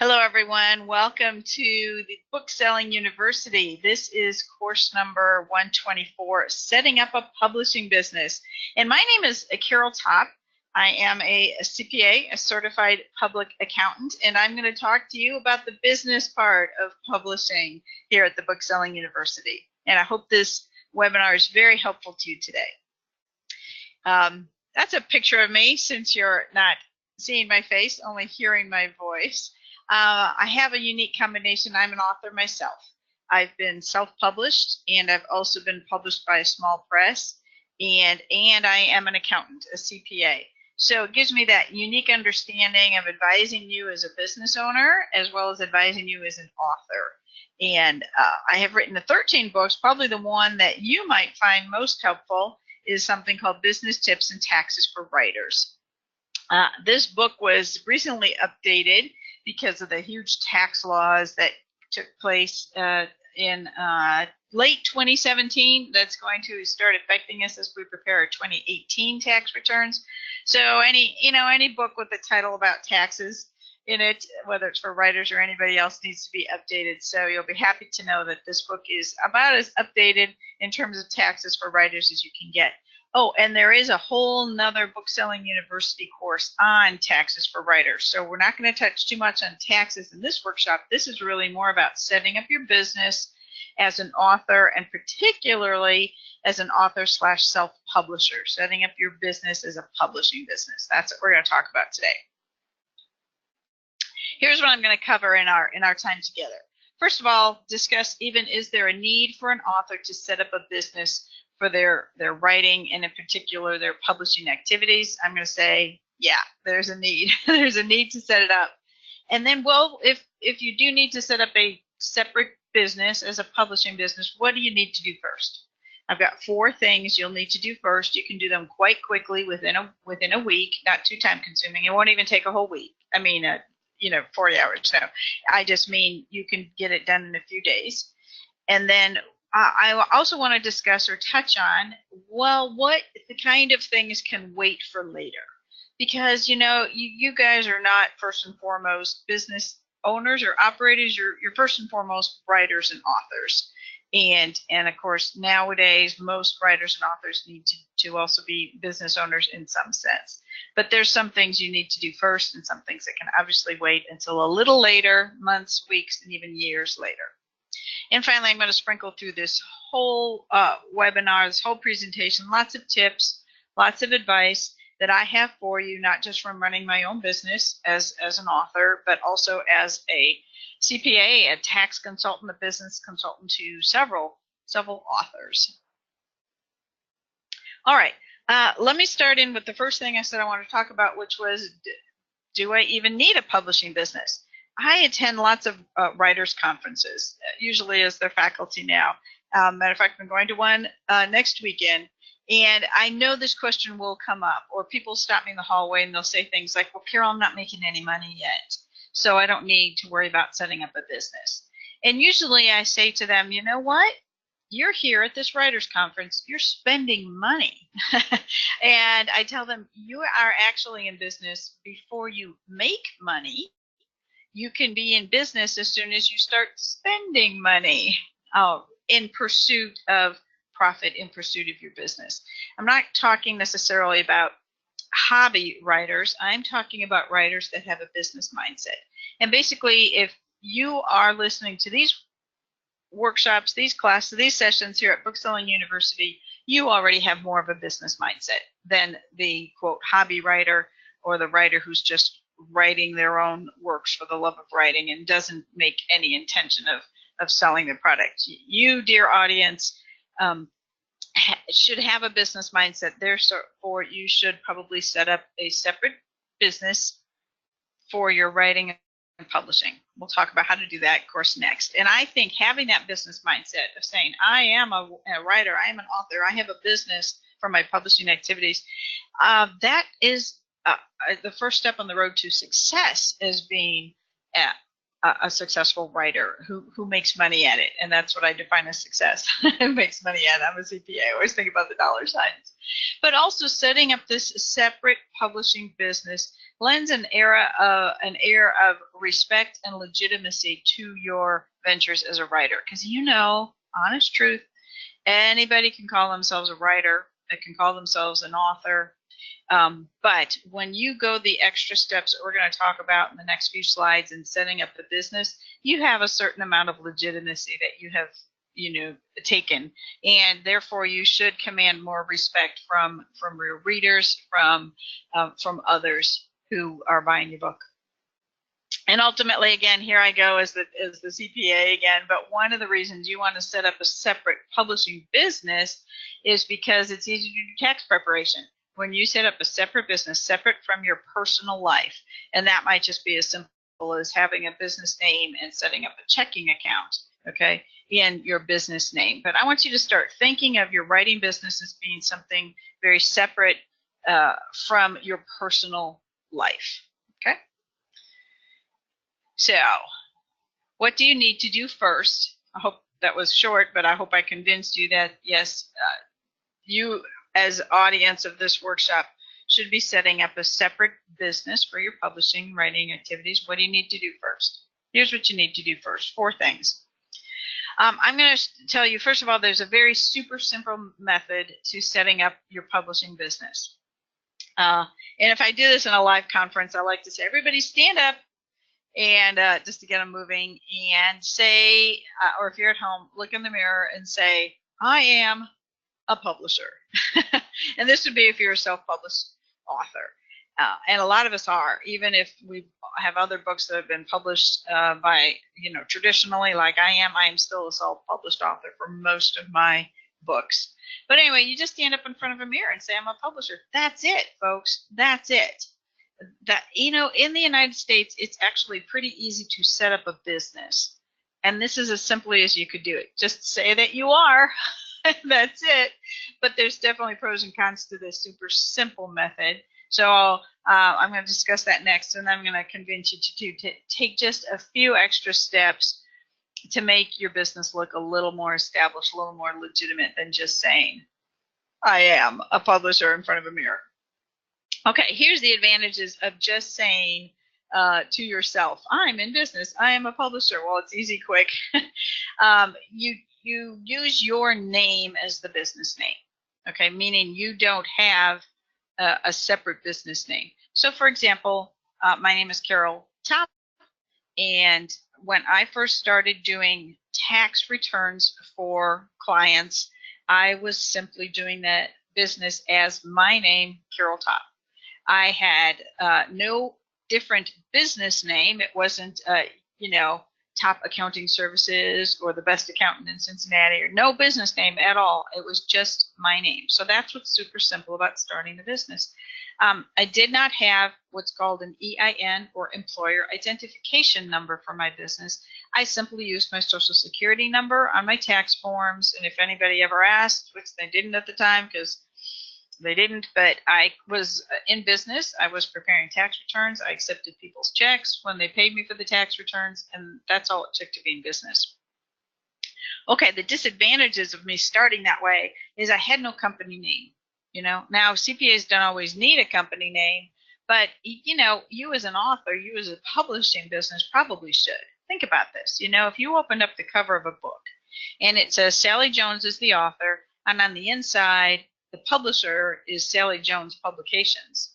Hello, everyone. Welcome to the Bookselling University. This is course number 124, Setting Up a Publishing Business. And my name is Carol Topp. I am a CPA, a certified public accountant, and I'm going to talk to you about the business part of publishing here at the Bookselling University. And I hope this webinar is very helpful to you today. That's a picture of me, since you're not seeing my face, only hearing my voice. I have a unique combination. I'm an author myself. I've been self-published, and I've also been published by a small press, and I am an accountant, a CPA. So it gives me that unique understanding of advising you as a business owner, as well as advising you as an author. And I have written 13 books. Probably the one that you might find most helpful is something called Business Tips and Taxes for Writers. This book was recently updated because of the huge tax laws that took place in late 2017. That's going to start affecting us as we prepare our 2018 tax returns. So any book with a title about taxes in it, whether it's for writers or anybody else, needs to be updated. So you'll be happy to know that this book is about as updated in terms of taxes for writers as you can get. Oh, and there is a whole nother Bookselling University course on taxes for writers. So we're not going to touch too much on taxes in this workshop. This is really more about setting up your business as an author, and particularly as an author / self-publisher, setting up your business as a publishing business. That's what we're going to talk about today. Here's what I'm going to cover in our time together. First of all, discuss is there a need for an author to set up a business for their writing, and in particular their publishing activities. I'm going to say, yeah, there's a need. There's a need to set it up. And then, well, if you do need to set up a separate business as a publishing business, what do you need to do first? I've got 4 things you'll need to do first. You can do them quite quickly within a week, not too time consuming. It won't even take a whole week. I mean, 40 hours. No, I just mean you can get it done in a few days. And then I also want to discuss or touch on, well, what the kind of things can wait for later. Because, you guys are not first and foremost business owners or operators. You're first and foremost writers and authors. And of course, nowadays, most writers and authors need to also be business owners in some sense. But there's some things you need to do first, and some things that can obviously wait until a little later, months, weeks, and even years later. And finally, I'm going to sprinkle through this whole webinar, this whole presentation, lots of tips, lots of advice that I have for you, not just from running my own business as an author, but also as a CPA, a tax consultant, a business consultant to several authors. All right, let me start in with the first thing I said I want to talk about, which was, do I even need a publishing business? I attend lots of writers' conferences, usually as their faculty now. Matter of fact, I'm going to one next weekend, and I know this question will come up, or people stop me in the hallway and they'll say things like, well, Carol, I'm not making any money yet, so I don't need to worry about setting up a business. And usually I say to them, you know what? You're here at this writers' conference, you're spending money. And I tell them, you are actually in business before you make money. You can be in business as soon as you start spending money in pursuit of profit, in pursuit of your business. I'm not talking necessarily about hobby writers. I'm talking about writers that have a business mindset. And basically, if you are listening to these workshops, these classes, these sessions here at Bookselling University, you already have more of a business mindset than the, quote, hobby writer, or the writer who's just writing their own works for the love of writing and doesn't make any intention of selling the product. You, dear audience, should have a business mindset. Therefore, you should probably set up a separate business for your writing and publishing. We'll talk about how to do that, of course, next. And I think having that business mindset of saying, I am a writer, I am an author, I have a business for my publishing activities, that is the first step on the road to success, is being a successful writer who makes money at it. And that's what I define as success. Who makes money at it. I'm a CPA. I always think about the dollar signs. But also setting up this separate publishing business lends an air of respect and legitimacy to your ventures as a writer. Because honest truth, anybody can call themselves a writer. They can call themselves an author. But when you go the extra steps that we're going to talk about in the next few slides in setting up the business, you have a certain amount of legitimacy that you have taken, and therefore you should command more respect from your readers, from others who are buying your book. And ultimately, again, here I go as the CPA again, but one of the reasons you want to set up a separate publishing business is because it's easy to do tax preparation. When you set up a separate business, separate from your personal life, and that might just be as simple as having a business name and setting up a checking account, okay, in your business name. But I want you to start thinking of your writing business as being something very separate from your personal life, okay? So what do you need to do first? I hope that was short, but I hope I convinced you that, yes, you as audience of this workshop should be setting up a separate business for your publishing, writing activities. What do you need to do first? Here's what you need to do first, 4 things. I'm going to tell you, first of all, there's a very super simple method to setting up your publishing business. And if I do this in a live conference, I like to say, everybody stand up, and just to get them moving, and say, or if you're at home, look in the mirror and say, I am a publisher. And this would be if you're a self-published author. And a lot of us are, even if we have other books that have been published by, traditionally, like I am still a self-published author for most of my books. But anyway, you just stand up in front of a mirror and say, I'm a publisher. That's it, folks. That's it. That, in the United States, it's actually pretty easy to set up a business. And this is as simply as you could do it. Just say that you are. That's it. But there's definitely pros and cons to this super simple method. So I'm going to discuss that next, and I'm going to convince you to take just a few extra steps to make your business look a little more established, a little more legitimate than just saying, I am a publisher in front of a mirror. Okay, here's the advantages of just saying to yourself, I'm in business, I am a publisher. Well, it's easy, quick. You use your name as the business name, okay, meaning you don't have a separate business name. So, for example, my name is Carol Topp, and when I first started doing tax returns for clients, I was simply doing that business as my name, Carol Topp. I had no different business name. It wasn't, Top Accounting Services or the best accountant in Cincinnati, or no business name at all. It was just my name. So that's what's super simple about starting a business. I did not have what's called an EIN, or employer identification number, for my business. I simply used my Social Security number on my tax forms. And if anybody ever asked, which they didn't at the time, because they didn't, but I was in business. I was preparing tax returns. I accepted people's checks when they paid me for the tax returns, and that's all it took to be in business. Okay, the disadvantages of me starting that way is I had no company name. Now CPAs don't always need a company name, but you as an author, you as a publishing business probably should. Think about this. If you opened up the cover of a book and it says Sally Jones is the author, and on the inside the publisher is Sally Jones Publications.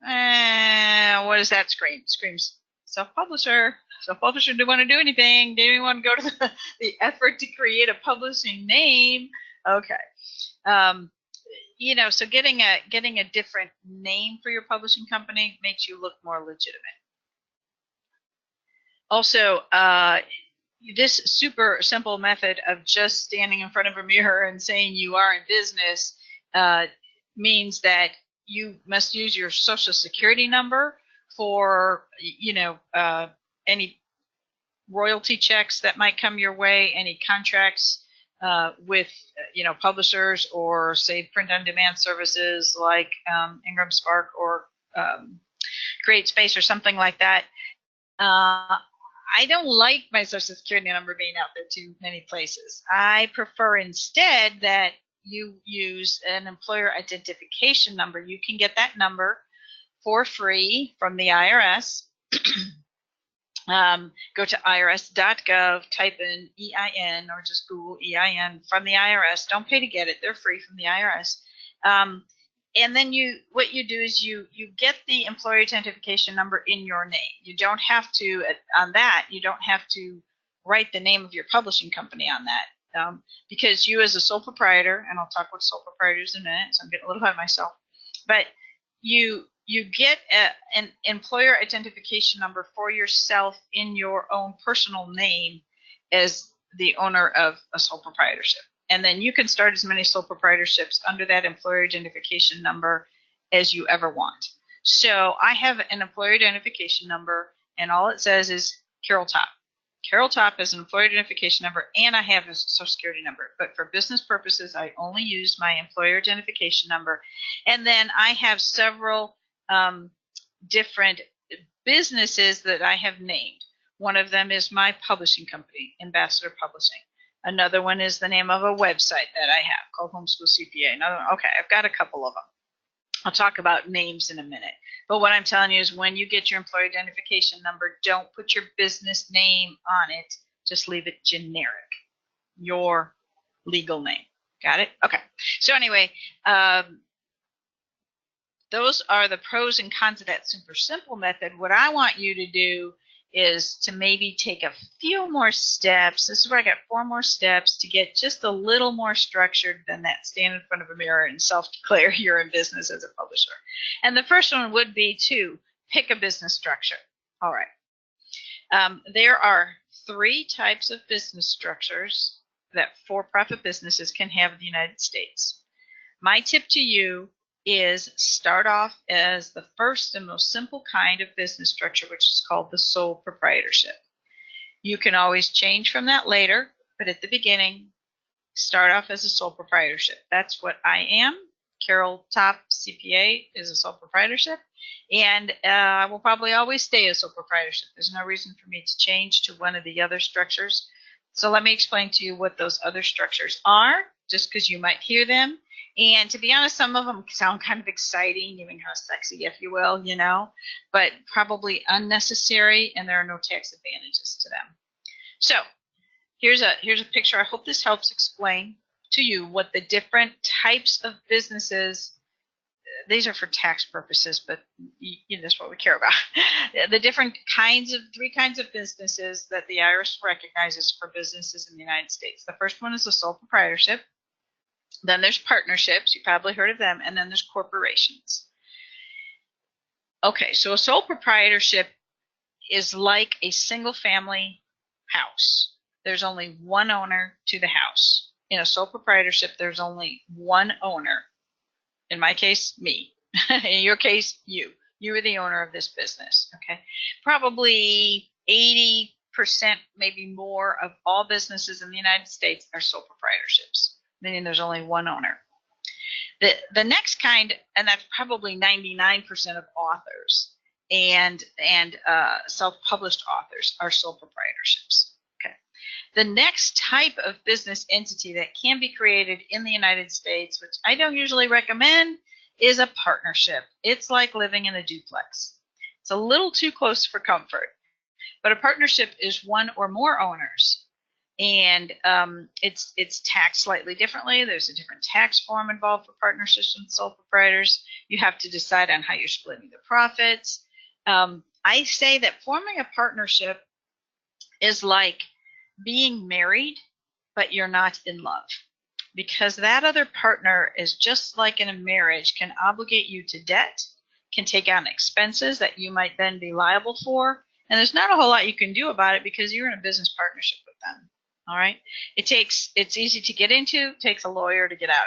What does that scream? It screams self-publisher. Self-publisher didn't want to do anything. Didn't even want to go to the effort to create a publishing name. Okay. So getting a different name for your publishing company makes you look more legitimate. Also, this super simple method of just standing in front of a mirror and saying you are in business means that you must use your Social Security number for any royalty checks that might come your way, any contracts with publishers, or say print on demand services like Ingram Spark or Create Space or something like that. I don't like my Social Security number being out there too many places. I prefer instead that you use an employer identification number. You can get that number for free from the IRS. Go to irs.gov, type in EIN, or just Google EIN from the IRS. Don't pay to get it. They're free from the IRS. And then what you do is you get the employer identification number in your name. You don't have to, on that, you don't have to write the name of your publishing company on that, because you as a sole proprietor, and I'll talk about sole proprietors in a minute, so I'm getting a little ahead of myself, but you get an employer identification number for yourself in your own personal name as the owner of a sole proprietorship. And then you can start as many sole proprietorships under that employer identification number as you ever want. So I have an employer identification number, and all it says is Carol Topp. Carol Topp is an employer identification number, and I have a social security number. But for business purposes, I only use my employer identification number. And then I have several different businesses that I have named. One of them is my publishing company, Ambassador Publishing. Another one is the name of a website that I have called Homeschool CPA. Another one, okay, I've got a couple of them. I'll talk about names in a minute. But what I'm telling you is when you get your employer identification number, don't put your business name on it. Just leave it generic, your legal name. Got it? Okay. So anyway, those are the pros and cons of that super simple method. What I want you to do is to maybe take a few more steps. This is where I got 4 more steps to get just a little more structured than that stand in front of a mirror and self-declare you're in business as a publisher. And the first one would be to pick a business structure. All right. There are 3 types of business structures that for-profit businesses can have in the United States. My tip to you is start off as the first and most simple kind of business structure, which is called the sole proprietorship. You can always change from that later, but at the beginning, start off as a sole proprietorship. That's what I am. Carol Topp CPA is a sole proprietorship, and I will probably always stay a sole proprietorship. There's no reason for me to change to one of the other structures. So let me explain to you what those other structures are, just because you might hear them. And to be honest, some of them sound kind of exciting, even kind of sexy, if you will, you know, but probably unnecessary, and there are no tax advantages to them. So here's a picture. I hope this helps explain to you what the different types of businesses, these are for tax purposes, but that's what we care about. The different kinds of 3 kinds of businesses that the IRS recognizes for businesses in the United States. The first one is a sole proprietorship. Then there's partnerships, you probably heard of them, and then there's corporations. Okay, so a sole proprietorship is like a single family house. There's only one owner to the house. In a sole proprietorship, there's only one owner. In my case, me. In your case, you. You are the owner of this business, okay? Probably 80%, maybe more, of all businesses in the United States are sole proprietorships, meaning there's only one owner. The next kind, and that's probably 99% of authors and self-published authors, are sole proprietorships. Okay. The next type of business entity that can be created in the United States, which I don't usually recommend, is a partnership. It's like living in a duplex. It's a little too close for comfort, but a partnership is one or more owners. And it's taxed slightly differently. There's a different tax form involved for partnerships and sole proprietors. You have to decide on how you're splitting the profits. I say that forming a partnership is like being married, but you're not in love. Because that other partner is just like in a marriage, can obligate you to debt, can take on expenses that you might then be liable for. And there's not a whole lot you can do about it because you're in a business partnership with them. All right. It's easy to get into, takes a lawyer to get out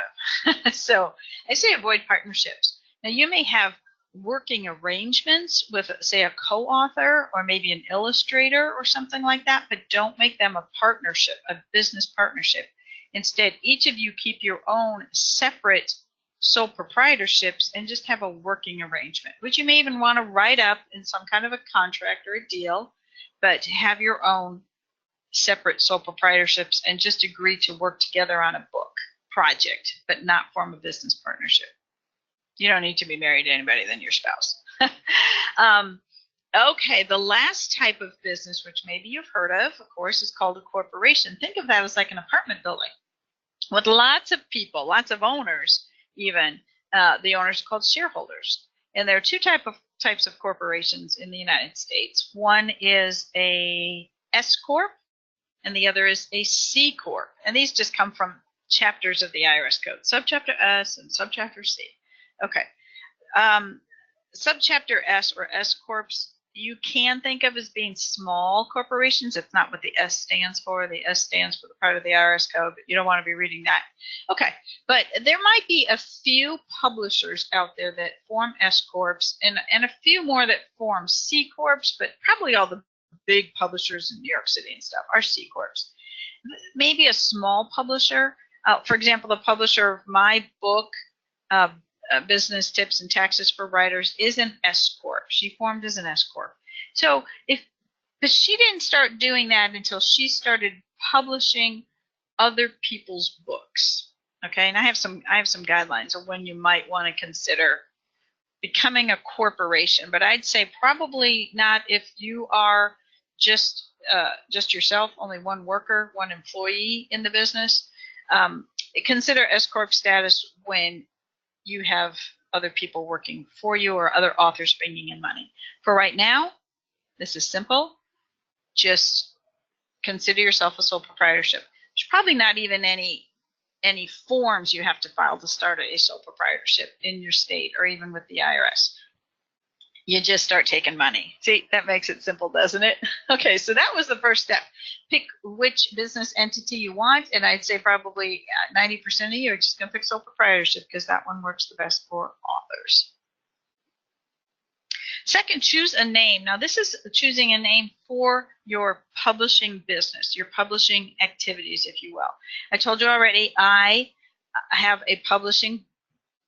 of. So I say avoid partnerships. Now you may have working arrangements with, say, a co-author or maybe an illustrator or something like that, but don't make them a partnership, a business partnership. Instead, each of you keep your own separate sole proprietorships and just have a working arrangement, which you may even want to write up in some kind of a contract or a deal, but have your own separate sole proprietorships and just agree to work together on a book project, but not form a business partnership. You don't need to be married to anybody than your spouse. Okay, the last type of business, which maybe you've heard of course, is called a corporation. Think of that as like an apartment building with lots of people, lots of owners, even. The owners are called shareholders. And there are two types of corporations in the United States. One is a S Corp, and the other is a C Corp. And these just come from chapters of the IRS code, Subchapter S and Subchapter C. Okay. Subchapter S or S Corps, you can think of as being small corporations. It's not what the S stands for. The S stands for the part of the IRS code, but you don't want to be reading that. Okay, but there might be a few publishers out there that form S Corps and a few more that form C Corps, but probably all the big publishers in New York City and stuff are C Corps. Maybe a small publisher, for example, the publisher of my book, Business Tips and Taxes for Writers, is an S Corp. She formed as an S Corp. So but she didn't start doing that until she started publishing other people's books. Okay, and I have some guidelines of when you might want to consider becoming a corporation, but I'd say probably not if you are just yourself, only one worker, one employee in the business. Consider S Corp status when you have other people working for you or other authors bringing in money. For right now, this is simple. Just consider yourself a sole proprietorship. There's probably not even any forms you have to file to start a sole proprietorship in your state or even with the IRS. You just start taking money. See, that makes it simple, doesn't it? Okay, so that was the first step. Pick which business entity you want, and I'd say probably 90% of you are just going to pick sole proprietorship because that one works the best for authors. Second, choose a name. Now, this is choosing a name for your publishing business, your publishing activities, if you will. I told you already, I have a publishing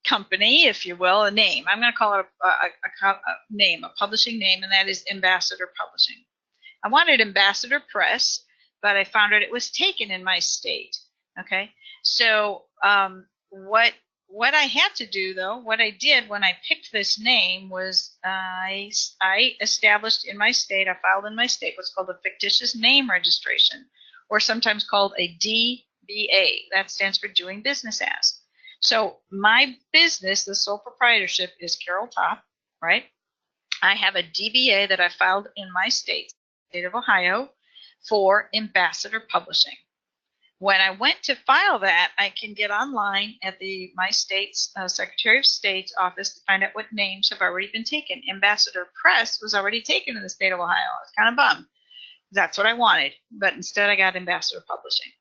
company, if you will, a name. I'm going to call it a name, a publishing name, and that is Ambassador Publishing. I wanted Ambassador Press, but I found out it was taken in my state. Okay, so what I had to do, though, what I did when I picked this name was I established in my state, I filed in my state what's called a fictitious name registration, or sometimes called a DBA. That stands for doing business as. So my business, the sole proprietorship, is Carol Topp, right? I have a DBA that I filed in my state of Ohio, for Ambassador Publishing. When I went to file that, I can get online at my state's Secretary of State's office to find out what names have already been taken. Ambassador Press was already taken in the state of Ohio. I was kind of bummed. That's what I wanted, but instead I got Ambassador Publishing.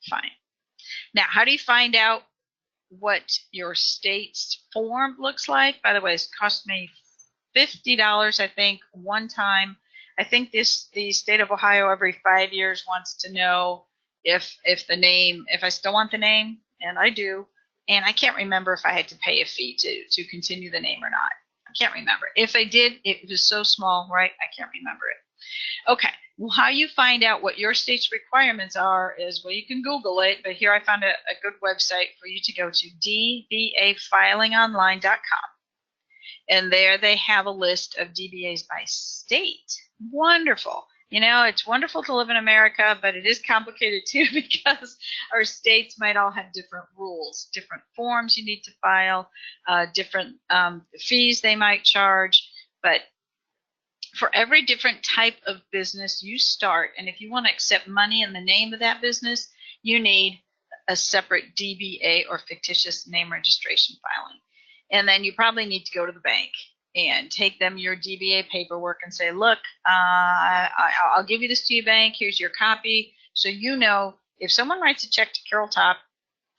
Fine. Now, how do you find out what your state's form looks like? By the way, it cost me $50, I think, one time. I think the state of Ohio every 5 years wants to know if I still want the name, and I do, and I can't remember if I had to pay a fee to continue the name or not. I can't remember. If I did, it was so small, right? I can't remember it. Okay. Well, how you find out what your state's requirements are is, well, you can Google it, but here I found a good website for you to go to, dbafilingonline.com. And there they have a list of DBAs by state. Wonderful. You know, it's wonderful to live in America, but it is complicated too because our states might all have different rules, different forms you need to file, different fees they might charge. But for every different type of business you start, and if you want to accept money in the name of that business, you need a separate DBA or fictitious name registration filing. And then you probably need to go to the bank and take them your DBA paperwork and say, look, I'll give you this to your bank. Here's your copy. So you know, if someone writes a check to Carol Topp,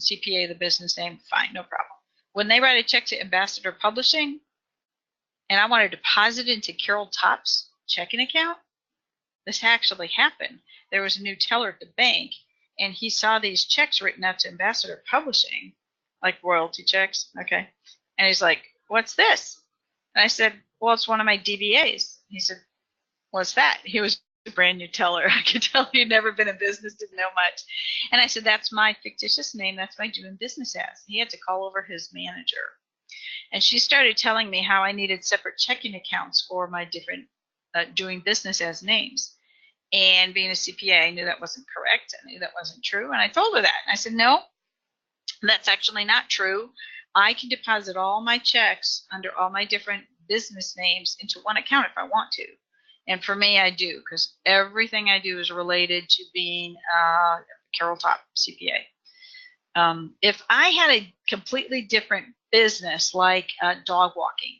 CPA, the business name, fine, no problem. When they write a check to Ambassador Publishing, and I want to deposit into Carol Topp's checking account, this actually happened. There was a new teller at the bank, and he saw these checks written out to Ambassador Publishing, like royalty checks, okay? And he's like, what's this? And I said, well, it's one of my DBAs. He said, what's that? He was a brand new teller. I could tell he'd never been in business, didn't know much. And I said, that's my fictitious name. That's my doing business as. He had to call over his manager. And she started telling me how I needed separate checking accounts for my different doing business as names. And being a CPA, I knew that wasn't correct. I knew that wasn't true. And I told her that. And I said, no, that's actually not true. I can deposit all my checks under all my different business names into one account if I want to. And for me, I do, because everything I do is related to being Carol Topp CPA. If I had a completely different business like dog walking,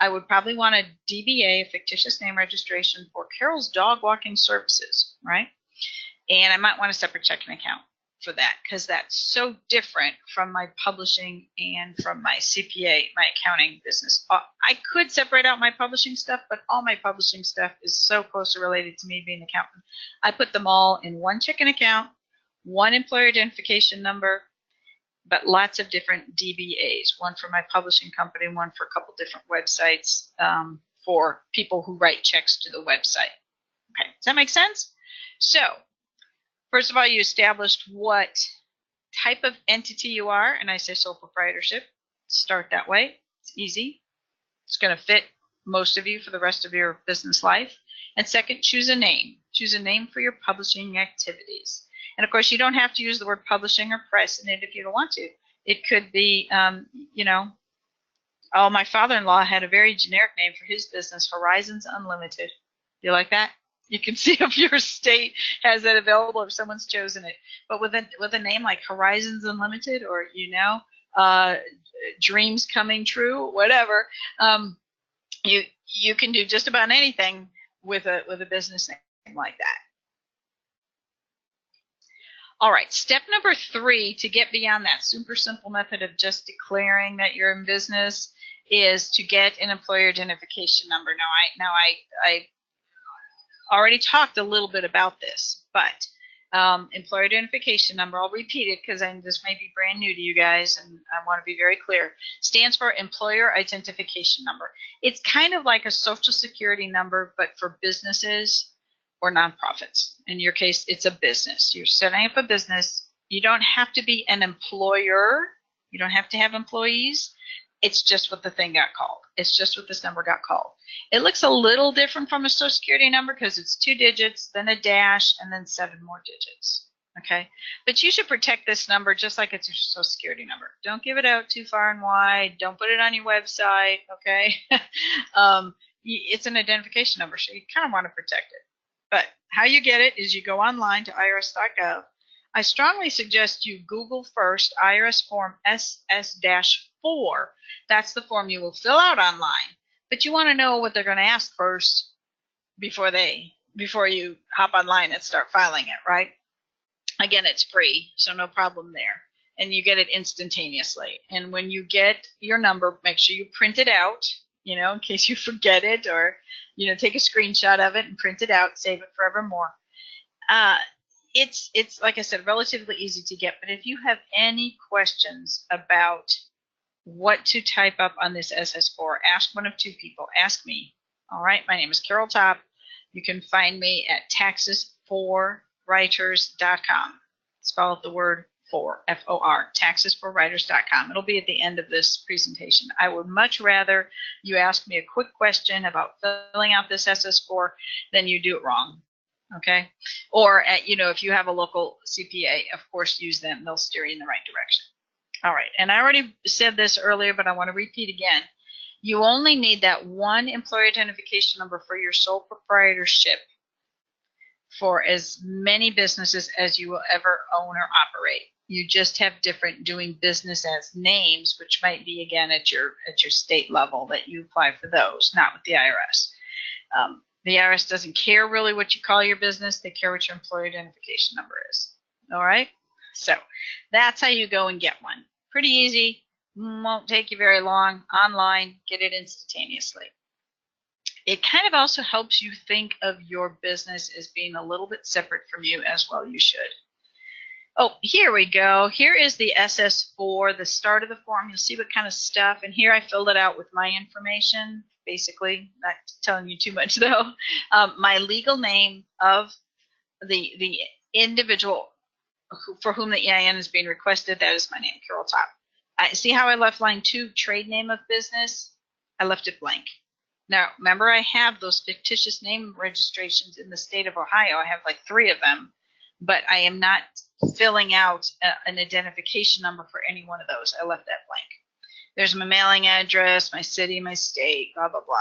I would probably want a DBA, a fictitious name registration for Carol's Dog Walking Services, right? And I might want a separate checking account for that, because that's so different from my publishing and from my CPA, my accounting business. I could separate out my publishing stuff, but all my publishing stuff is so closely related to me being an accountant. I put them all in one checking account, one employer identification number, but lots of different DBAs, one for my publishing company, one for a couple different websites for people who write checks to the website. Okay, does that make sense? So, first of all, you established what type of entity you are, and I say sole proprietorship. Start that way. It's easy. It's going to fit most of you for the rest of your business life. And second, choose a name. Choose a name for your publishing activities. And of course, you don't have to use the word publishing or press in it if you don't want to. It could be, you know, oh, my father-in-law had a very generic name for his business, Horizons Unlimited. Do you like that? You can see if your state has that available, if someone's chosen it. But with a name like Horizons Unlimited, or Dreams Coming True, whatever, you can do just about anything with a business name like that. All right, step number 3 to get beyond that super simple method of just declaring that you're in business is to get an employer identification number. Now I already talked a little bit about this, but employer identification number, I'll repeat it because this may be brand new to you guys and I want to be very clear, stands for employer identification number. It's kind of like a social security number, but for businesses or nonprofits. In your case, it's a business. You're setting up a business. You don't have to be an employer. You don't have to have employees. It's just what the thing got called. It's just what this number got called. It looks a little different from a social security number because it's 2 digits, then a dash, and then 7 more digits. Okay? But you should protect this number just like it's your social security number. Don't give it out too far and wide. Don't put it on your website. Okay? It's an identification number, so you kind of want to protect it. But how you get it is you go online to irs.gov. I strongly suggest you Google first IRS form SS-4. That's the form you will fill out online. But you want to know what they're going to ask first before you hop online and start filing it, right? Again, it's free, so no problem there. And you get it instantaneously. And when you get your number, make sure you print it out, in case you forget it, or, take a screenshot of it and print it out, save it forevermore. It's like I said, relatively easy to get. But if you have any questions about what to type up on this SS4, ask one of 2 people. Ask me. All right. My name is Carol Topp. You can find me at taxesforwriters.com. Spell out the word for, F-O-R, taxesforwriters.com. It'll be at the end of this presentation. I would much rather you ask me a quick question about filling out this SS4 than you do it wrong. Okay? Or, if you have a local CPA, of course, use them. They'll steer you in the right direction. All right. And I already said this earlier, but I want to repeat again. You only need that one employer identification number for your sole proprietorship for as many businesses as you will ever own or operate. You just have different doing business as names, which might be, again, at your state level that you apply for those, not with the IRS. The IRS doesn't care really what you call your business. They care what your employer identification number is. All right? So that's how you go and get one. Pretty easy. Won't take you very long. Online, get it instantaneously. It kind of also helps you think of your business as being a little bit separate from you as well. You should. Oh, here we go. Here is the SS4, the start of the form. You'll see what kind of stuff. And here I filled it out with my information, basically. Not telling you too much, though. My legal name of the individual for whom the EIN is being requested. That is my name, Carol Topp. I see how I left line 2, trade name of business. I left it blank. Now, remember, I have those fictitious name registrations in the state of Ohio. I have like 3 of them, but I am not filling out an identification number for any one of those. I left that blank. There's my mailing address, my city, my state, blah, blah, blah.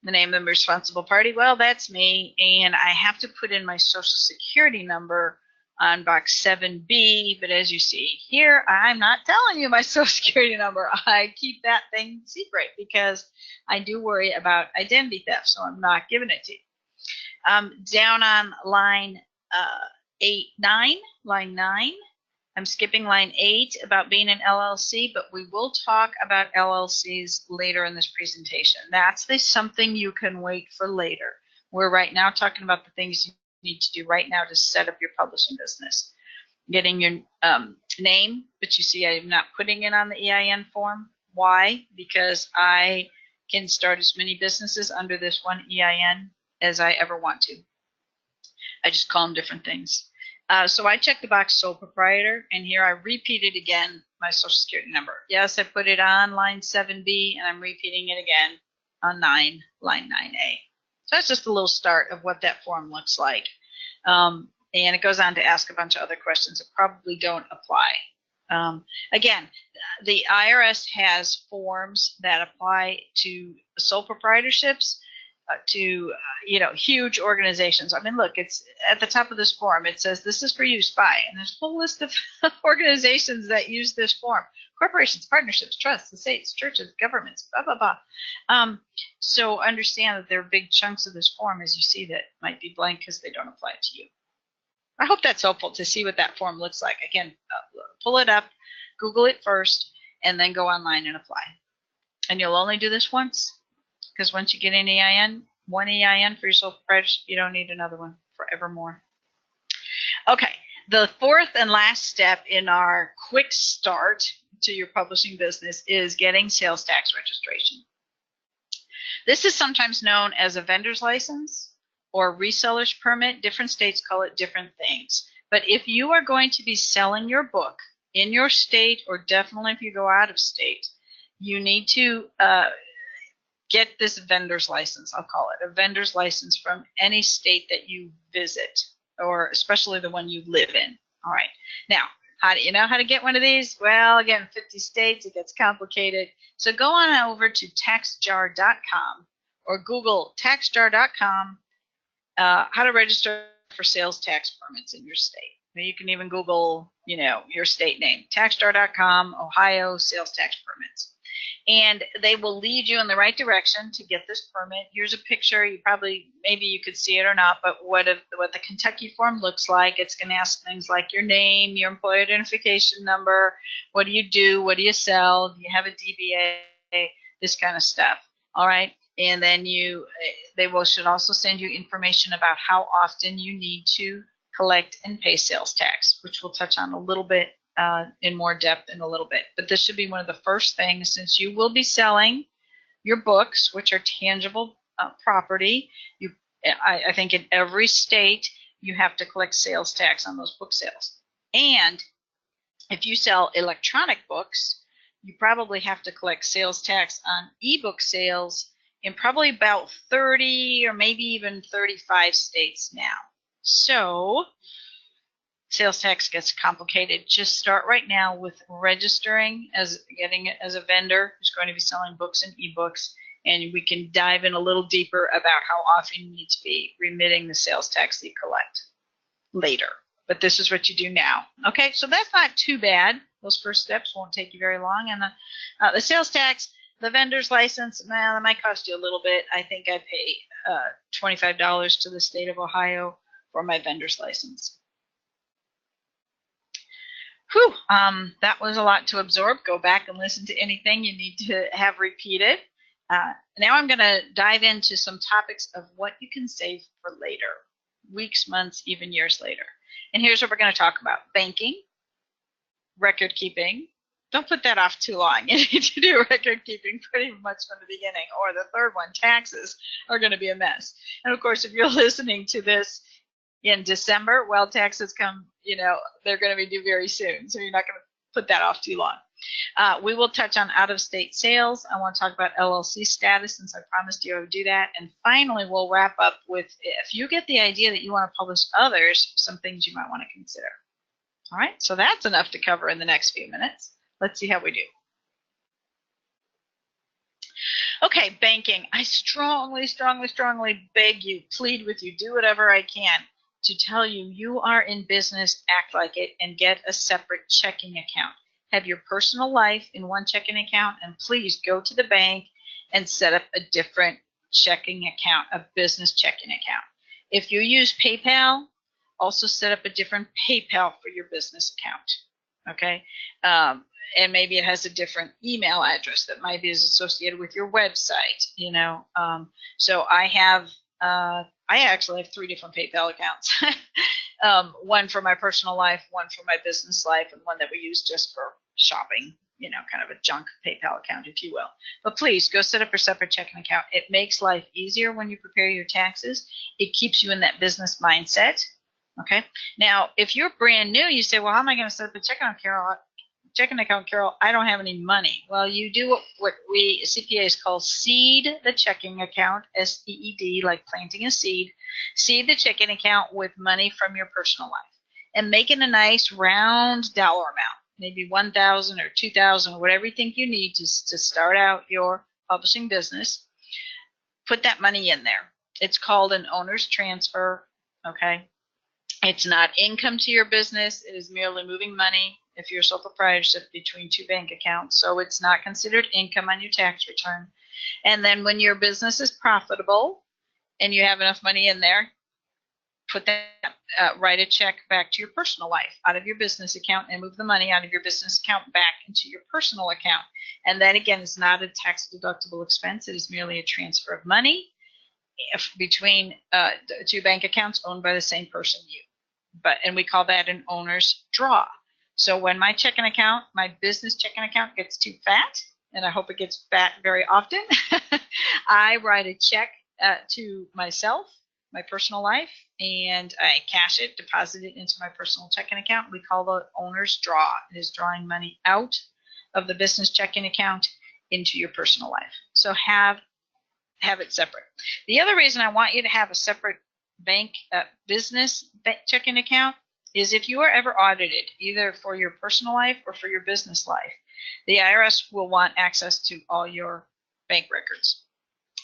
The name of the responsible party, well, that's me, and I have to put in my social security number on box 7B, but as you see here, I'm not telling you my social security number. I keep that thing secret because I do worry about identity theft, so I'm not giving it to you. Down on line 9, I'm skipping line 8 about being an LLC, but we will talk about LLCs later in this presentation. That's something you can wait for later. We're right now talking about the things you need to do right now to set up your publishing business. Getting your name, but you see I'm not putting it on the EIN form. Why? Because I can start as many businesses under this one EIN as I ever want to. I just call them different things. So I checked the box sole proprietor, and here I repeated again my social security number. Yes, I put it on line 7B, and I'm repeating it again on line 9A. So that's just a little start of what that form looks like. And it goes on to ask a bunch of other questions that probably don't apply. Again, the IRS has forms that apply to sole proprietorships, to huge organizations. I mean, look, it's at the top of this form. It says this is for use by, and there's a whole list of organizations that use this form: corporations, partnerships, trusts, estates, churches, governments, blah blah blah. So understand that there are big chunks of this form, as you see, that might be blank because they don't apply to you. I hope that's helpful to see what that form looks like. Again, pull it up, Google it first, and then go online and apply. And you'll only do this once. Because once you get an EIN, one EIN for your sole proprietorship, you don't need another one forevermore. Okay, the fourth and last step in our quick start to your publishing business is getting sales tax registration. This is sometimes known as a vendor's license or reseller's permit. Different states call it different things. But if you are going to be selling your book in your state, or definitely if you go out of state, you need to get this vendor's license. I'll call it a vendor's license from any state that you visit, or especially the one you live in. All right. Now, how do you know how to get one of these? Well, again, 50 states, it gets complicated. So go on over to taxjar.com or Google taxjar.com, how to register for sales tax permits in your state. You can even Google, your state name, taxjar.com, Ohio sales tax permits. And they will lead you in the right direction to get this permit. Here's a picture. Maybe you could see it or not, but what the Kentucky form looks like. It's going to ask things like your name, your employee identification number, what do you do, what do you sell, do you have a DBA, this kind of stuff. All right. And then should also send you information about how often you need to collect and pay sales tax, which we'll touch on a little bit in more depth in a little bit. But this should be one of the first things, since you will be selling your books, which are tangible property. I think in every state you have to collect sales tax on those book sales. And if you sell electronic books, you probably have to collect sales tax on ebook sales in probably about 30 or maybe even 35 states now. So sales tax gets complicated. Just start right now with registering getting it as a vendor who's going to be selling books and ebooks, and we can dive in a little deeper about how often you need to be remitting the sales tax that you collect later. But this is what you do now. Okay, so that's not too bad. Those first steps won't take you very long. And the sales tax, the vendor's license, that might cost you a little bit. I think I pay $25 to the state of Ohio for my vendor's license. Whew, that was a lot to absorb. Go back and listen to anything you need to have repeated. Now I'm going to dive into some topics of what you can save for later, weeks, months, even years later. And here's what we're going to talk about: banking, record keeping. Don't put that off too long. You need to do record keeping pretty much from the beginning, or the third one, taxes, are going to be a mess. And of course, if you're listening to this in December, well, taxes come, they're going to be due very soon, so you're not going to put that off too long. We will touch on out-of-state sales. I want to talk about LLC status since I promised you I would do that. And finally, we'll wrap up with, if you get the idea that you want to publish others, some things you might want to consider. All right, so that's enough to cover in the next few minutes. Let's see how we do. Okay, banking. I strongly, strongly, strongly beg you, plead with you, do whatever I can to tell you you are in business, act like it, and get a separate checking account. Have your personal life in one checking account, and please go to the bank and set up a different checking account, a business checking account. If you use PayPal, also set up a different PayPal for your business account, okay? And maybe it has a different email address that might be associated with your website, you know. So I actually have 3 different PayPal accounts. One for my personal life, one for my business life, and one that we use just for shopping, you know, kind of a junk PayPal account, if you will. But please go set up a separate checking account. It makes life easier when you prepare your taxes. It keeps you in that business mindset. Okay. Now, if you're brand new, you say, well, how am I going to set up a checking account, Carol? I don't have any money. Well, you do what we CPAs call seed the checking account, SEED, like planting a seed. Seed the checking account with money from your personal life and make it a nice round dollar amount, maybe $1,000 or $2,000, whatever you think you need to start out your publishing business. Put that money in there. It's called an owner's transfer. Okay. It's not income to your business. It is merely moving money, if you're a sole proprietorship, between 2 bank accounts. So it's not considered income on your tax return. And then when your business is profitable and you have enough money in there, put that, write a check back to your personal life out of your business account and move the money out of your business account back into your personal account. And that, again, is not a tax deductible expense. It is merely a transfer of money between 2 bank accounts owned by the same person, you. And we call that an owner's draw. So when my checking account, my business checking account, gets too fat, and I hope it gets fat very often, I write a check to myself, my personal life, and I cash it, deposit it into my personal checking account. We call the owner's draw. It is drawing money out of the business checking account into your personal life. So have it separate. The other reason I want you to have a separate bank business checking account is if you are ever audited, either for your personal life or for your business life, the IRS will want access to all your bank records.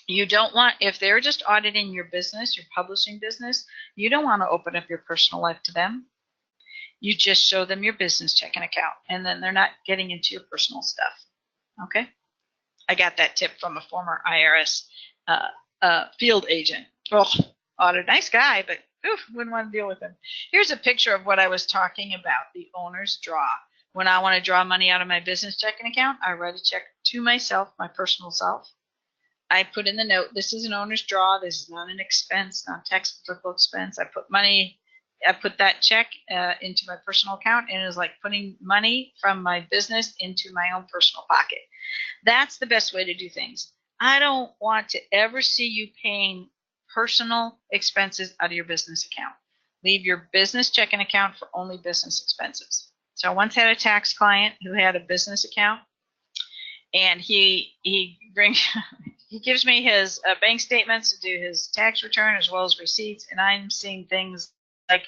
You don't want, if they're just auditing your business, your publishing business, you don't want to open up your personal life to them. You just show them your business checking account, and then they're not getting into your personal stuff. Okay? I got that tip from a former IRS field agent. Oh, audit, nice guy, but wouldn't want to deal with him. Here's a picture of what I was talking about, the owner's draw. When I want to draw money out of my business checking account, I write a check to myself, my personal self. I put in the note, this is an owner's draw. This is not an expense, not tax deductible expense. I put that check into my personal account, and it is like putting money from my business into my own personal pocket. That's the best way to do things. I don't want to ever see you paying personal expenses out of your business account. Leave your business checking account for only business expenses. So I once had a tax client who had a business account, and he gives me his bank statements to do his tax return as well as receipts, and I'm seeing things like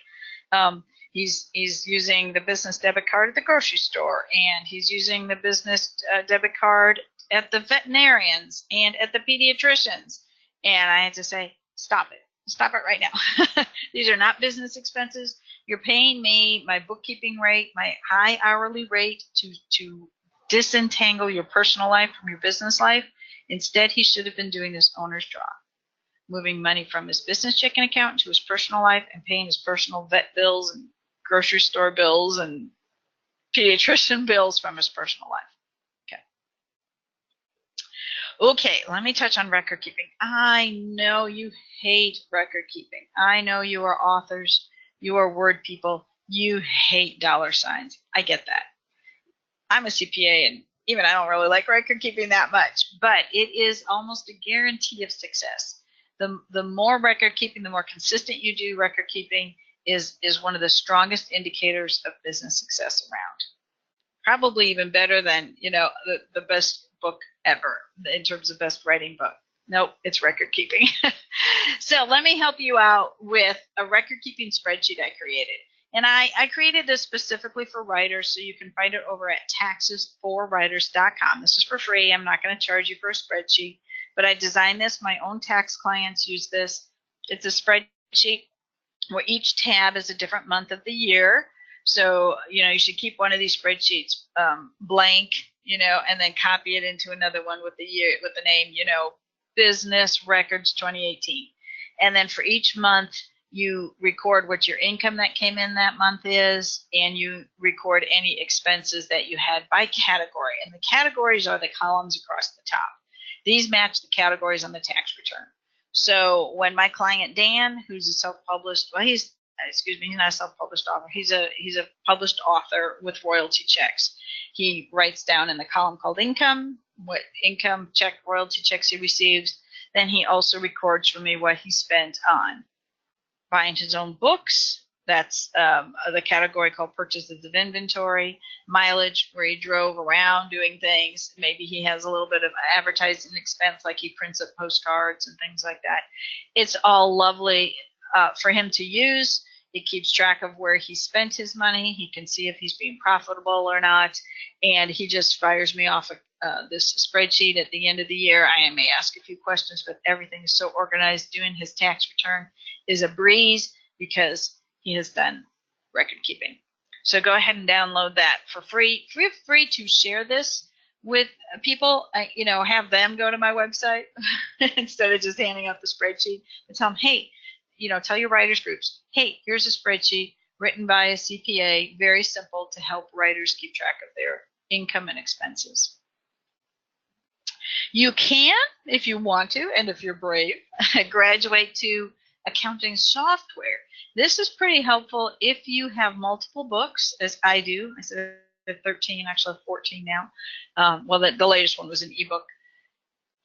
he's using the business debit card at the grocery store, and he's using the business debit card at the veterinarians and at the pediatricians. And I had to say, stop it right now. These are not business expenses. You're paying me my bookkeeping rate, my high hourly rate to disentangle your personal life from your business life. Instead, he should have been doing this owner's draw, moving money from his business checking account to his personal life and paying his personal vet bills and grocery store bills and pediatrician bills from his personal life. Okay, let me touch on record keeping. I know you hate record keeping. I know you are authors, you are word people, you hate dollar signs. I get that. I'm a CPA, and even I don't really like record keeping that much, but it is almost a guarantee of success. The more record keeping, the more consistent you do record keeping is one of the strongest indicators of business success around. probably even better than, you know, the best book ever in terms of best writing book. Nope, it's record keeping. So let me help you out with a record keeping spreadsheet I created. And I created this specifically for writers, so you can find it over at taxesforwriters.com. This is for free. I'm not going to charge you for a spreadsheet, but I designed this. My own tax clients use this. It's a spreadsheet where each tab is a different month of the year. So, you know, you should keep one of these spreadsheets blank, you know, and then copy it into another one with the year, with the name, you know, Business Records 2018. And then for each month, you record what your income that came in that month is, and you record any expenses that you had by category. And the categories are the columns across the top. These match the categories on the tax return. So when my client Dan, who's a self-published, well, he's not a self-published author. He's a published author with royalty checks. He writes down in the column called income what income check royalty checks he receives. Then he also records for me what he spent on buying his own books. That's the category called purchases of inventory, mileage, where he drove around doing things. Maybe he has a little bit of advertising expense, like he prints up postcards and things like that. It's all lovely for him to use. It keeps track of where he spent his money. He can see if he's being profitable or not. And he just fires me off this spreadsheet at the end of the year. I may ask a few questions, but everything is so organized. Doing his tax return is a breeze because he has done record keeping. So go ahead and download that for free. Feel free to share this with people. You know, have them go to my website instead of just handing out the spreadsheet, and tell them, hey, you know, tell your writers groups, hey, here's a spreadsheet written by a CPA, very simple to help writers keep track of their income and expenses. You can, if you want to, and if you're brave, graduate to accounting software. This is pretty helpful if you have multiple books, as I do. I said 13, actually 14 now. Well, the latest one was an ebook.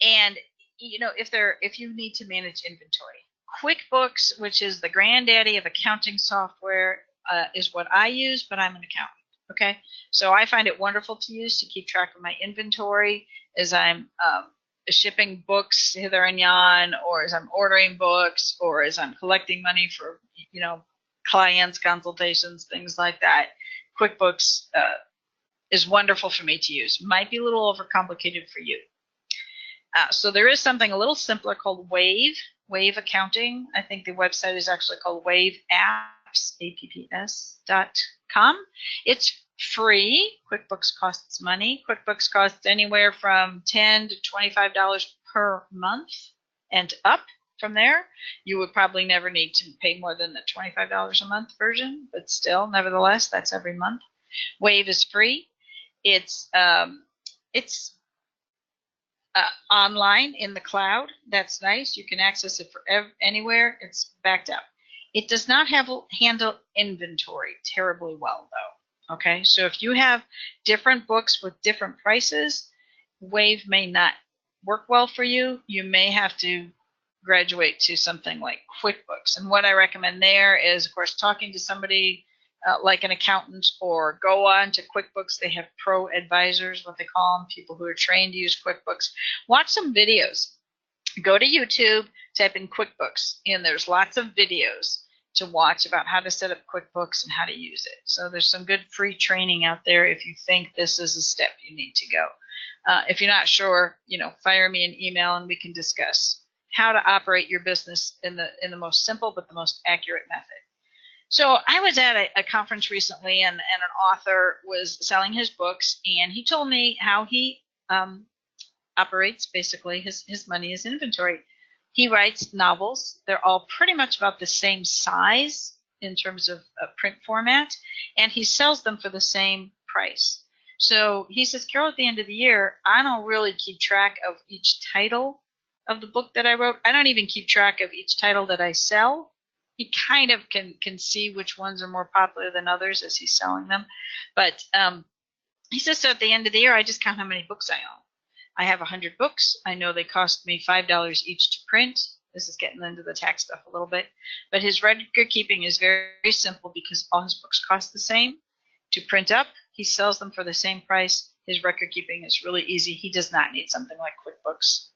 And you know, if you need to manage inventory, QuickBooks, which is the granddaddy of accounting software, is what I use, but I'm an accountant. Okay, so I find it wonderful to use to keep track of my inventory as I'm shipping books hither and yon, or as I'm ordering books, or as I'm collecting money for, you know, clients, consultations, things like that. QuickBooks is wonderful for me to use. Might be a little overcomplicated for you. So there is something a little simpler called Wave Accounting. I think the website is actually called waveapps.com. It's free. QuickBooks costs money. QuickBooks costs anywhere from $10 to $25 per month and up. From there, you would probably never need to pay more than the $25 a month version, but still, nevertheless, that's every month. Wave is free. It's online in the cloud. That's nice. You can access it for anywhere. It's backed up. It does not handle inventory terribly well, though. Okay, so if you have different books with different prices, Wave may not work well for you. You may have to graduate to something like QuickBooks. And what I recommend there is, of course, talking to somebody like an accountant, or go on to QuickBooks. They have pro advisors, what they call them, people who are trained to use QuickBooks. Watch some videos. Go to YouTube, type in QuickBooks, and there's lots of videos to watch about how to set up QuickBooks and how to use it. So there's some good free training out there if you think this is a step you need to go. If you're not sure, you know, fire me an email and we can discuss how to operate your business in the most simple but the most accurate method. So I was at a conference recently, and an author was selling his books, and he told me how he operates basically his money as inventory. He writes novels. They're all pretty much about the same size in terms of print format, and he sells them for the same price. So he says, Carol, at the end of the year, I don't really keep track of each title of the book that I wrote. I don't even keep track of each title that I sell. He kind of can see which ones are more popular than others as he's selling them. But he says, so at the end of the year, I just count how many books I own. I have 100 books. I know they cost me $5 each to print. This is getting into the tax stuff a little bit. But his record keeping is very, very simple because all his books cost the same to print up He sells them for the same price. His record keeping is really easy. He does not need something like QuickBooks.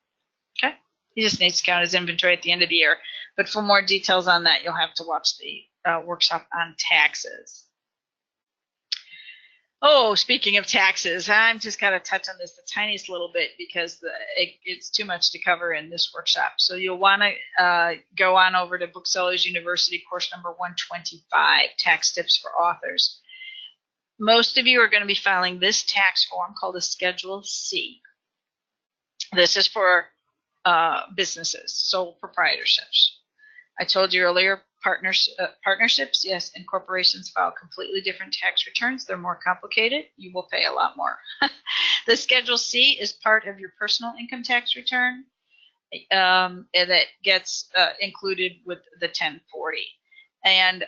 Okay? He just needs to count his inventory at the end of the year. But for more details on that, you'll have to watch the workshop on taxes. Oh, speaking of taxes, I'm just going to touch on this the tiniest little bit because it's too much to cover in this workshop. So you'll want to go on over to Booksellers University course number 125, Tax Tips for Authors. Most of you are going to be filing this tax form called a Schedule C. This is for businesses, sole proprietorships. I told you earlier, partnerships, yes, and corporations file completely different tax returns. They're more complicated. You will pay a lot more. The Schedule C is part of your personal income tax return, and that gets included with the 1040. And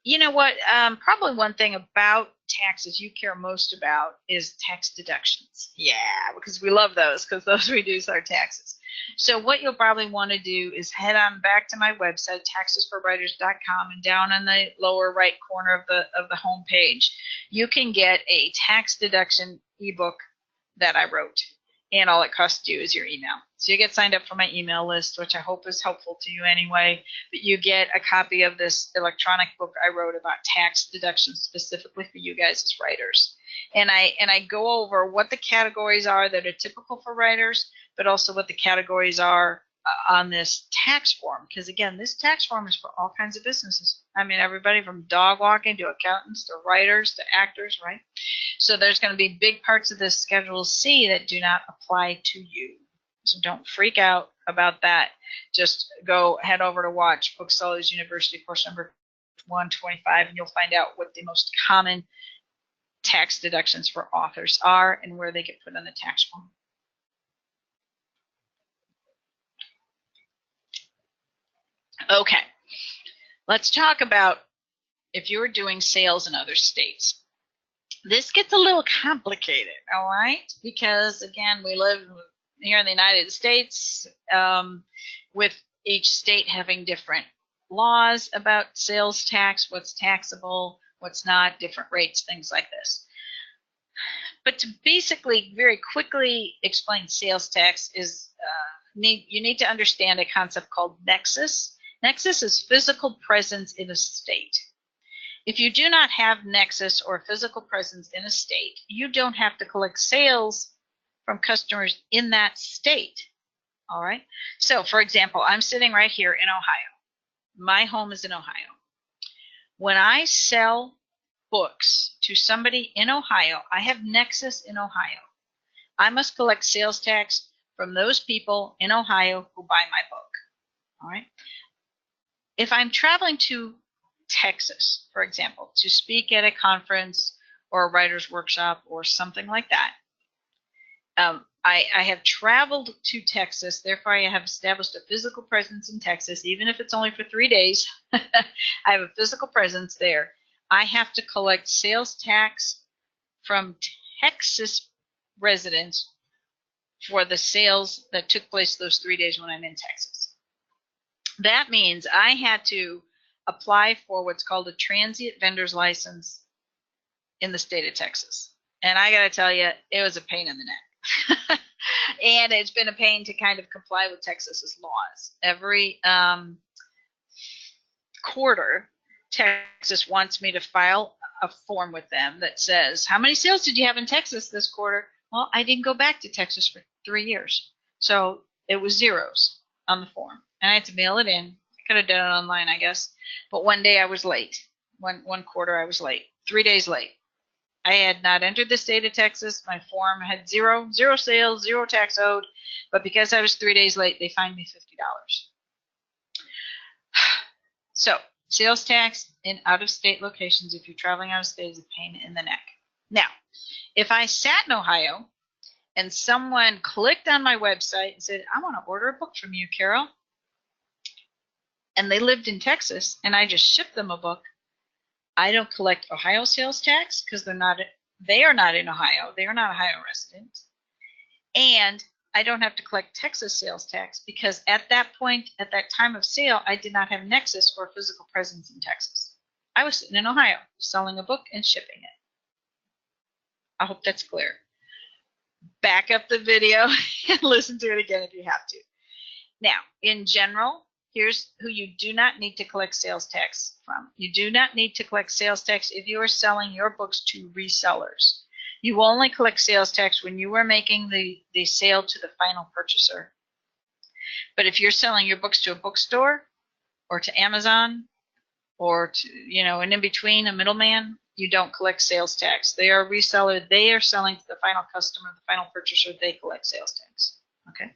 you know what? Probably one thing about taxes you care most about is tax deductions. Yeah, because we love those, because those reduce our taxes. So what you'll probably want to do is head on back to my website, taxesforwriters.com, and down in the lower right corner of the home page, you can get a tax deduction ebook that I wrote. And all it costs you is your email. So you get signed up for my email list, which I hope is helpful to you anyway. But you get a copy of this electronic book I wrote about tax deductions specifically for you guys as writers. And I go over what the categories are that are typical for writers, but also what the categories are on this tax form. Because again, this tax form is for all kinds of businesses. I mean, everybody from dog walking to accountants to writers to actors, right? So there's going to be big parts of this Schedule C that do not apply to you. So don't freak out about that. Just go head over to watch Booksellers University course number 125, and you'll find out what the most common tax deductions for authors are and where they get put on the tax form. Okay, let's talk about if you're doing sales in other states. This gets a little complicated, all right? Because again, we live here in the United States with each state having different laws about sales tax, what's taxable, what's not, different rates, things like this. But to basically very quickly explain sales tax is you need to understand a concept called nexus. Nexus is physical presence in a state. If you do not have nexus or physical presence in a state, you don't have to collect sales from customers in that state. All right. So, for example, I'm sitting right here in Ohio. My home is in Ohio. When I sell books to somebody in Ohio, I have nexus in Ohio. I must collect sales tax from those people in Ohio who buy my book. All right. If I'm traveling to Texas, for example, to speak at a conference or a writer's workshop or something like that, I have traveled to Texas, therefore I have established a physical presence in Texas, even if it's only for 3 days. I have a physical presence there. I have to collect sales tax from Texas residents for the sales that took place those 3 days when I'm in Texas. That means I had to apply for what's called a transient vendor's license in the state of Texas. And I got to tell you, it was a pain in the neck. And it's been a pain to kind of comply with Texas's laws. Every quarter, Texas wants me to file a form with them that says, how many sales did you have in Texas this quarter? Well, I didn't go back to Texas for 3 years. So it was zeros on the form. And I had to mail it in. I could have done it online, I guess. But one day I was late. One quarter I was late. 3 days late. I had not entered the state of Texas. My form had zero sales, zero tax owed. But because I was 3 days late, they fined me $50. So sales tax in out-of-state locations, if you're traveling out of state, is a pain in the neck. Now, if I sat in Ohio and someone clicked on my website and said, I want to order a book from you, Carol, and they lived in Texas, and I just shipped them a book, I don't collect Ohio sales tax because they are not in Ohio. They are not Ohio residents. And I don't have to collect Texas sales tax because at that point, at that time of sale, I did not have nexus or physical presence in Texas. I was sitting in Ohio selling a book and shipping it. I hope that's clear. Back up the video and listen to it again if you have to. Now, in general, here's who you do not need to collect sales tax from. You do not need to collect sales tax if you are selling your books to resellers. You only collect sales tax when you are making the sale to the final purchaser. But if you're selling your books to a bookstore or to Amazon or to, an in-between, a middleman, you don't collect sales tax. They are a reseller. They are selling to the final customer, the final purchaser. They collect sales tax. Okay.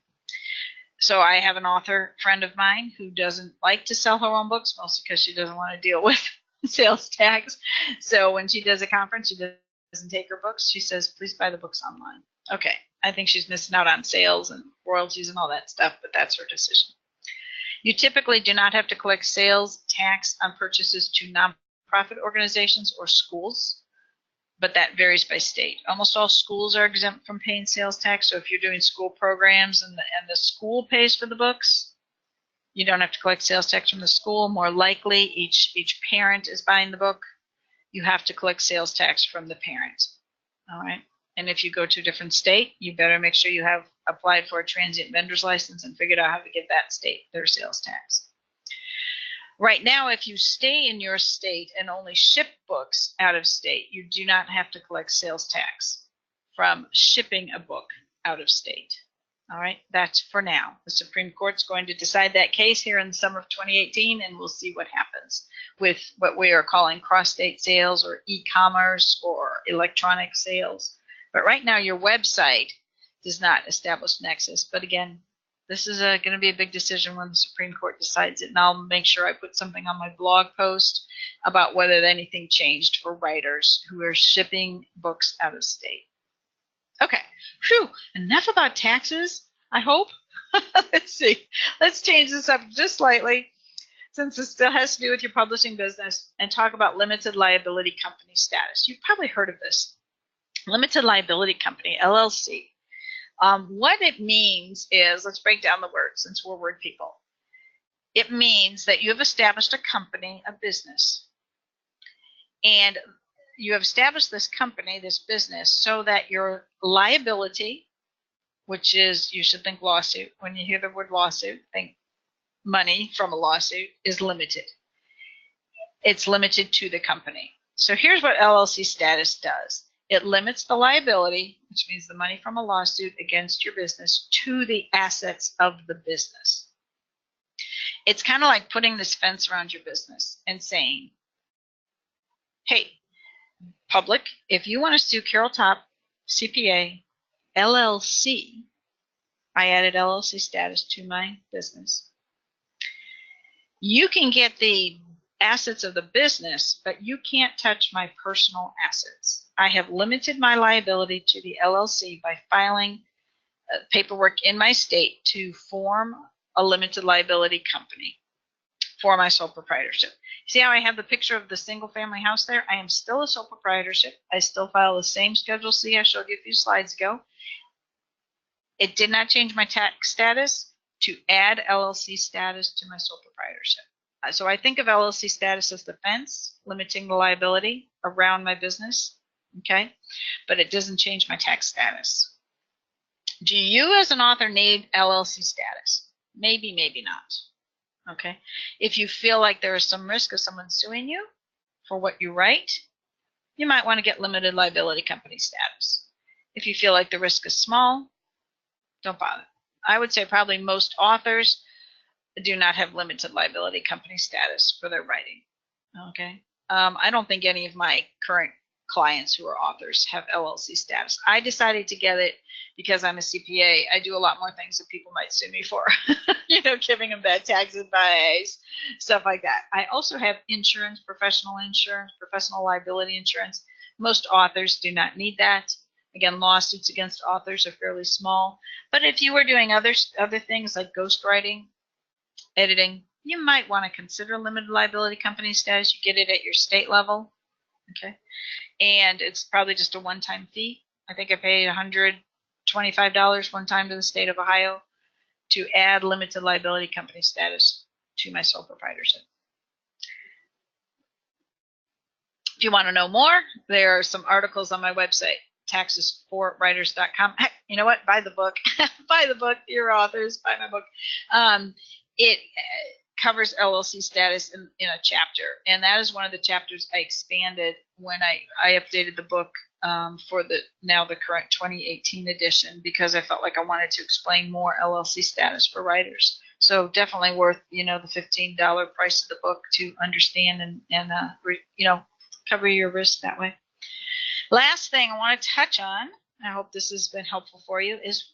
So I have an author friend of mine who doesn't like to sell her own books, mostly because she doesn't want to deal with sales tax. So when she does a conference, she doesn't take her books. She says, please buy the books online. Okay. I think she's missing out on sales and royalties and all that stuff, but that's her decision. You typically do not have to collect sales tax on purchases to nonprofit organizations or schools, but that varies by state. Almost all schools are exempt from paying sales tax, so if you're doing school programs and the school pays for the books, you don't have to collect sales tax from the school. More likely, each parent is buying the book. You have to collect sales tax from the parent. All right? And if you go to a different state, you better make sure you have applied for a transient vendor's license and figured out how to get that state their sales tax. Right now, if you stay in your state and only ship books out of state, you do not have to collect sales tax from shipping a book out of state. All right, that's for now. The Supreme Court's going to decide that case here in the summer of 2018, and we'll see what happens with what we are calling cross-state sales or e-commerce or electronic sales. But right now, your website does not establish nexus. But again, this is going to be a big decision when the Supreme Court decides it, and I'll make sure I put something on my blog post about whether anything changed for writers who are shipping books out of state. Okay, phew, enough about taxes, I hope. Let's see. Let's change this up just slightly, since it still has to do with your publishing business, and talk about limited liability company status. You've probably heard of this. Limited liability company, LLC. What it means is, let's break down the word since we're word people. It means that you have established a company, a business, and you have established this company, this business, so that your liability, which is, you should think lawsuit. When you hear the word lawsuit, think money from a lawsuit, is limited. It's limited to the company. So here's what LLC status does. It limits the liability, which means the money from a lawsuit against your business, to the assets of the business. It's kind of like putting this fence around your business and saying, hey, public, if you want to sue Carol Topp, CPA, LLC, I added LLC status to my business. You can get the assets of the business, but you can't touch my personal assets. I have limited my liability to the LLC by filing paperwork in my state to form a limited liability company for my sole proprietorship. See how I have the picture of the single family house there? I am still a sole proprietorship. I still file the same Schedule C I showed you a few slides ago. It did not change my tax status to add LLC status to my sole proprietorship. So I think of LLC status as the fence, limiting the liability around my business, okay? But it doesn't change my tax status. Do you as an author need LLC status? Maybe, maybe not, okay? If you feel like there is some risk of someone suing you for what you write, you might want to get limited liability company status. If you feel like the risk is small, don't bother. I would say probably most authors do not have limited liability company status for their writing. Okay. I don't think any of my current clients who are authors have LLC status. I decided to get it because I'm a CPA. I do a lot more things that people might sue me for, giving them bad tax advice, stuff like that. I also have insurance, professional liability insurance. Most authors do not need that. Again, lawsuits against authors are fairly small. But if you were doing other things like ghostwriting, editing, you might want to consider limited liability company status. You get it at your state level, okay? And it's probably just a one-time fee. I think I paid $125 one time to the state of Ohio to add limited liability company status to my sole proprietorship. If you want to know more, there are some articles on my website. taxesforwriters.com. Heck, you know what? Buy the book. Buy the book. Dear authors, buy my book. It covers LLC status in a chapter, and that is one of the chapters I expanded when I updated the book for the current 2018 edition, because I felt like I wanted to explain more LLC status for writers. So definitely worth, the $15 price of the book to understand and cover your risk that way. Last thing I want to touch on, I hope this has been helpful for you, is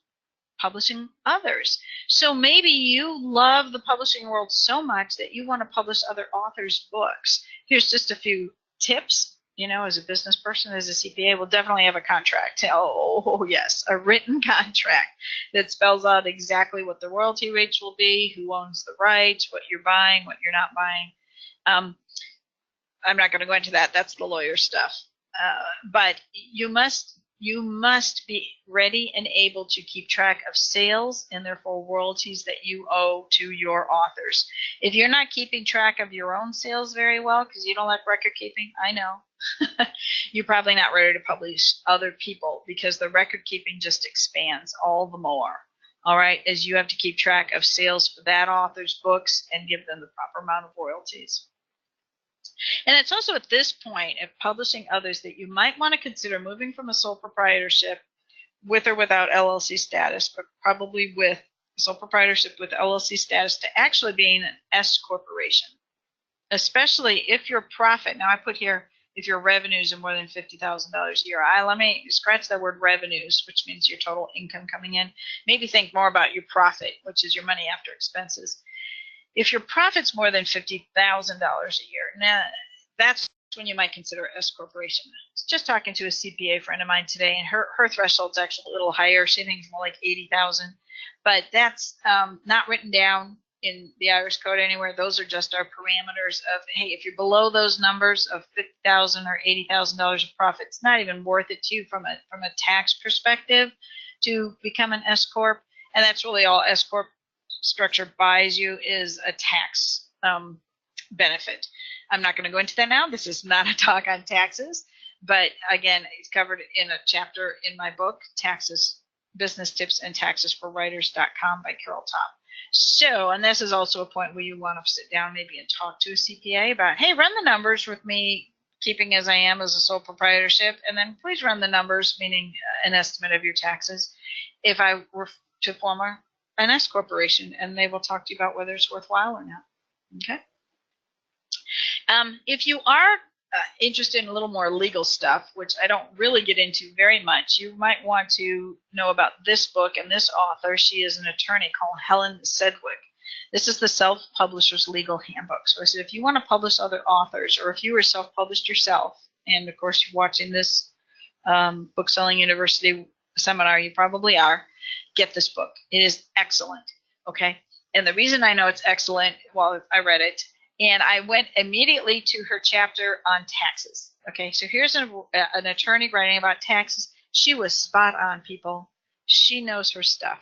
publishing others. So maybe you love the publishing world so much that you want to publish other authors' books. Here's just a few tips. As a business person, as a CPA, we'll definitely have a contract. Oh, yes, a written contract that spells out exactly what the royalty rates will be, who owns the rights, what you're buying, what you're not buying. I'm not going to go into that. That's the lawyer stuff. But you must be ready and able to keep track of sales and therefore royalties that you owe to your authors. If you're not keeping track of your own sales very well because you don't like record keeping, I know, you're probably not ready to publish other people, because the record keeping just expands all the more. All right, as you have to keep track of sales for that author's books and give them the proper amount of royalties. And it's also at this point of publishing others that you might want to consider moving from a sole proprietorship with or without LLC status, but probably with sole proprietorship with LLC status, to actually being an S corporation, especially if your profit, now I put here, if your revenues are more than $50,000 a year. Let me scratch that word revenues, which means your total income coming in. Maybe think more about your profit, which is your money after expenses. If your profit's more than $50,000 a year, now that's when you might consider S corporation. I was just talking to a CPA friend of mine today, and her threshold's actually a little higher. She thinks more like 80,000, but that's not written down in the Irish Code anywhere. Those are just our parameters of, hey, if you're below those numbers of $50,000 or $80,000 of profit, it's not even worth it to you from a tax perspective to become an S corp, and that's really all S corp structure buys you, is a tax benefit. I'm not going to go into that now. This is not a talk on taxes, but again, it's covered in a chapter in my book, Taxes, Business Tips and Taxes for Writers.com by Carol Topp. So, and this is also a point where you want to sit down maybe and talk to a CPA about, hey, run the numbers with me keeping as I am as a sole proprietorship, and then please run the numbers, meaning an estimate of your taxes, if I were to form an S corporation, and they will talk to you about whether it's worthwhile or not. Okay. If you are interested in a little more legal stuff, which I don't really get into very much, you might want to know about this book and this author. She is an attorney called Helen Sedgwick. This is the Self-Publisher's Legal Handbook. So I said, if you want to publish other authors, or if you were self-published yourself, and of course you're watching this Bookselling University seminar, you probably are, get this book. It is excellent, okay? And the reason I know it's excellent, well, I read it, and I went immediately to her chapter on taxes, okay? So here's an attorney writing about taxes. She was spot on, people. She knows her stuff,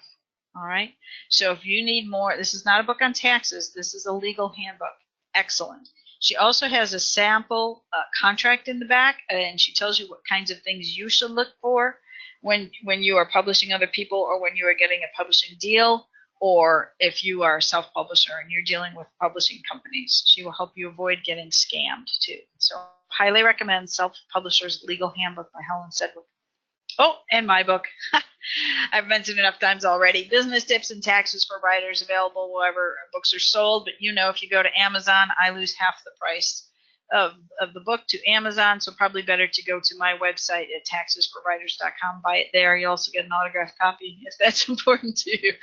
all right? So if you need more, this is not a book on taxes. This is a legal handbook. Excellent. She also has a sample contract in the back, and she tells you what kinds of things you should look for when you are publishing other people, or when you are getting a publishing deal, or if you are a self-publisher and you're dealing with publishing companies. She will help you avoid getting scammed too. So highly recommend Self-Publisher's Legal Handbook by Helen Sedgwick. Oh, and my book. I've mentioned enough times already. Business Tips and Taxes for Writers, available wherever books are sold. But if you go to Amazon, I lose half the price of the book to Amazon, so probably better to go to my website at taxesforwriters.com, buy it there. You also get an autographed copy if that's important to you.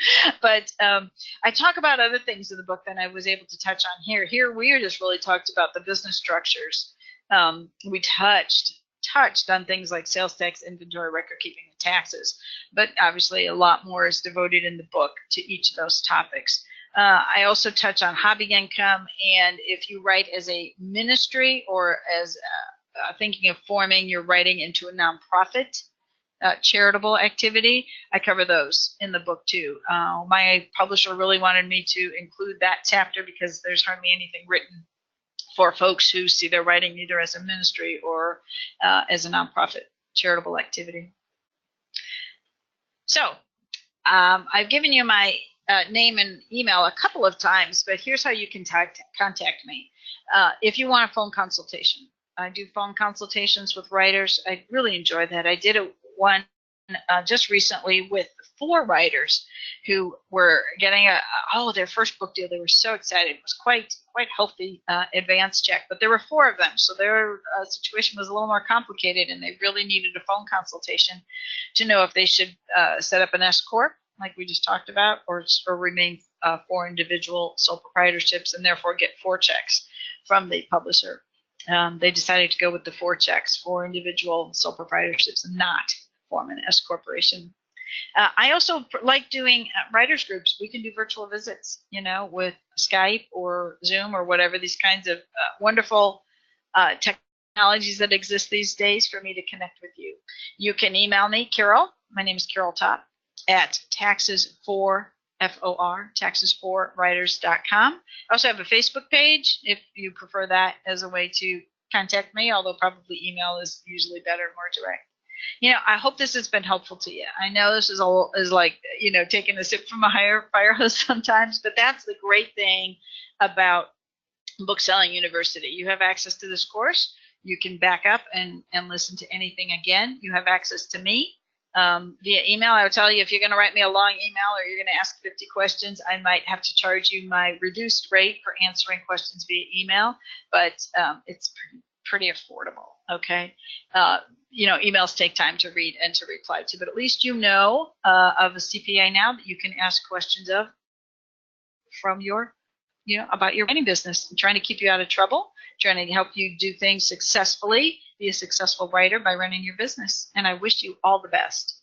But I talk about other things in the book that I was able to touch on here. Here we just really talked about the business structures. We touched on things like sales tax, inventory, record keeping, and taxes, but obviously a lot more is devoted in the book to each of those topics. I also touch on hobby income, and if you write as a ministry or as thinking of forming your writing into a nonprofit charitable activity, I cover those in the book too. My publisher really wanted me to include that chapter because there's hardly anything written for folks who see their writing either as a ministry or as a nonprofit charitable activity. So I've given you my name and email a couple of times, but here's how you can contact me. If you want a phone consultation, I do phone consultations with writers. I really enjoy that. I did one just recently with 4 writers who were getting their first book deal. They were so excited. It was quite healthy advance check, but there were 4 of them, so their situation was a little more complicated, and they really needed a phone consultation to know if they should set up an S corp, like we just talked about, or remain 4 individual sole proprietorships and therefore get 4 checks from the publisher. They decided to go with the 4 checks, 4 individual sole proprietorships, and not form an S corporation. I also like doing writers groups. We can do virtual visits, with Skype or Zoom or whatever, these kinds of wonderful technologies that exist these days for me to connect with you. You can email me, Carol. My name is Carol Topp at taxes4writers.com. I also have a Facebook page if you prefer that as a way to contact me, although probably email is usually better and more direct. I hope this has been helpful to you. I know this is like, taking a sip from a fire hose sometimes, but that's the great thing about Bookselling University. You have access to this course. You can back up and listen to anything again. You have access to me via email. I will tell you, if you're going to write me a long email or you're going to ask 50 questions, I might have to charge you my reduced rate for answering questions via email, but it's pretty affordable. Okay. Emails take time to read and to reply to, but at least of a CPA now that you can ask questions of from about your writing business. I'm trying to keep you out of trouble, trying to help you do things successfully, be a successful writer by running your business. And I wish you all the best.